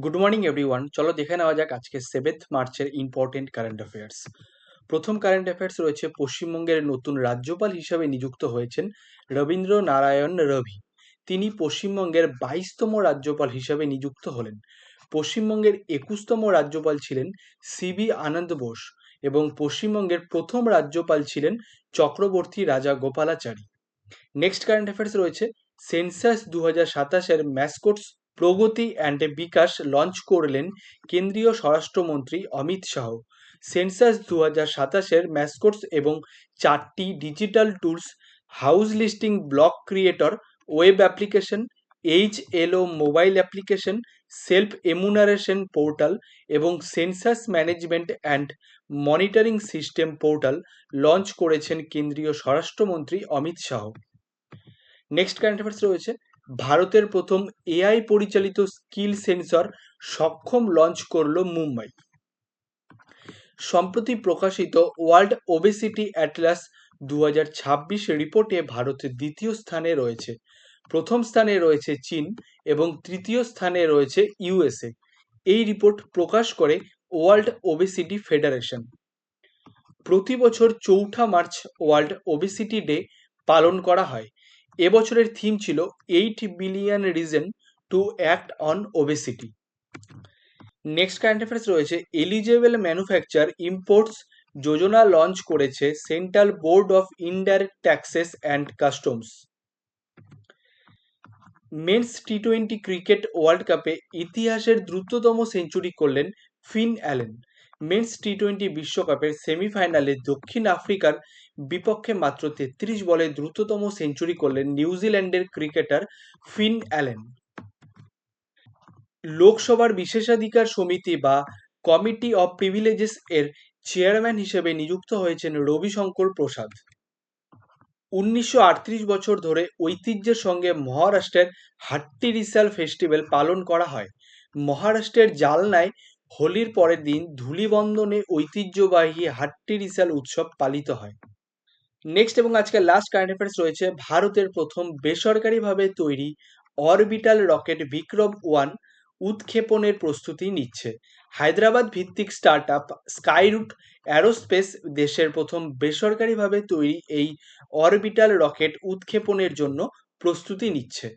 Good morning everyone. চলো দেখে নেওয়া যাক আজকে 7th মার্চের ইম্পর্টেন্ট কারেন্ট অ্যাফেয়ার্স। প্রথম কারেন্ট অ্যাফেয়ার্স রয়েছে, পশ্চিমবঙ্গের নতুন রাজ্যপাল হিসাবে নিযুক্ত হয়েছেন রবীন্দ্র নারায়ণ রবি। তিনি পশ্চিমবঙ্গের 22তম রাজ্যপাল হিসাবে নিযুক্ত হলেন। পশ্চিমবঙ্গের 21তম রাজ্যপাল ছিলেন সিবি আনন্দ বোস এবং পশ্চিমবঙ্গের প্রথম রাজ্যপাল ছিলেন Chakravarti Rajagopalachari. Next current affairs রয়েছে, সেন্সাস 2027-এর mascots Pragati and Vikas launch করলেন কেন্দ্রীয় স্বরাষ্ট্রমন্ত্রী অমিত শাহ। সেন্সাস 2027-এর ম্যাসকোটস এবং 4টি digital tools, house listing block creator, web application, HLO mobile application, self enumeration portal এবং census management and monitoring system portal launch করেছেন কেন্দ্রীয় স্বরাষ্ট্রমন্ত্রী Amit Shah. Next current affairs রয়েছে, ভারতের প্রথম এআই পরিচালিত স্কিল সেন্সর সক্ষম লঞ্চ করলো মুম্বাই। সম্প্রতি প্রকাশিত ওয়ার্ল্ড ওবেসিটি অ্যাটলাস 2026 রিপোর্টে ভারতের দ্বিতীয় স্থানে রয়েছে। প্রথম স্থানে রয়েছে চীন এবং তৃতীয় স্থানে রয়েছে ইউএসএ। এই রিপোর্ট প্রকাশ করে ওয়ার্ল্ড ওবেসিটি ফেডারেশন। প্রতি বছর 4 মার্চ ওয়ার্ল্ড ওবেসিটি ডে পালন করা হয়। এবছরের থিম ছিল 8 billion reason to act on obesity. Next current affairs রয়েছে, এলিজেবল ম্যানুফ্যাকচার ইম্পোর্টস যোজনা লঞ্চ করেছে central board of indirect taxes and customs. Men's টি20 ক্রিকেট ওয়ার্ল্ড কাপে ইতিহাসের দ্রুততম সেঞ্চুরি করলেন ফিন অ্যালেন। মেন্স টি20 বিশ্বকাপের সেমিফাইনালে দক্ষিণ আফ্রিকার বিপক্ষে মাত্র 33 বলে দ্রুততম সেঞ্চুরি করলেন নিউজিল্যান্ডের ক্রিকেটার ফিন অ্যালেন। লোকসভার বিশেষাধিকার সমিতি বা কমিটি অফ প্রিভিলেজেস এর চেয়ারম্যান হিসেবে নিযুক্ত হয়েছেন রবিশঙ্কর প্রসাদ। 1938 বছর ধরে ঐতিহ্যের সঙ্গে মহারাষ্ট্রের হাট্টিরিসাল ফেস্টিভ্যাল পালন করা হয়। মহারাষ্ট্রের জালনায় হোলির পরের দিন ধূলিবন্ধনে ঐতিহ্যবাহী হাট্টিরিসাল উৎসব পালিত হয়। নেক্সট এবং আজকের লাস্ট কারেন্ট অ্যাফেয়ার্স রয়েছে, ভারতের প্রথম বেসরকারিভাবে তৈরি অরবিটাল রকেট বিক্রম-1 উৎক্ষেপণের প্রস্তুতি নিচ্ছে। হায়দ্রাবাদ ভিত্তিক স্টার্টআপ স্কাইরুট অ্যারোস্পেস দেশের প্রথম বেসরকারিভাবে তৈরি এই অরবিটাল রকেট উৎক্ষেপণের জন্য প্রস্তুতি নিচ্ছে।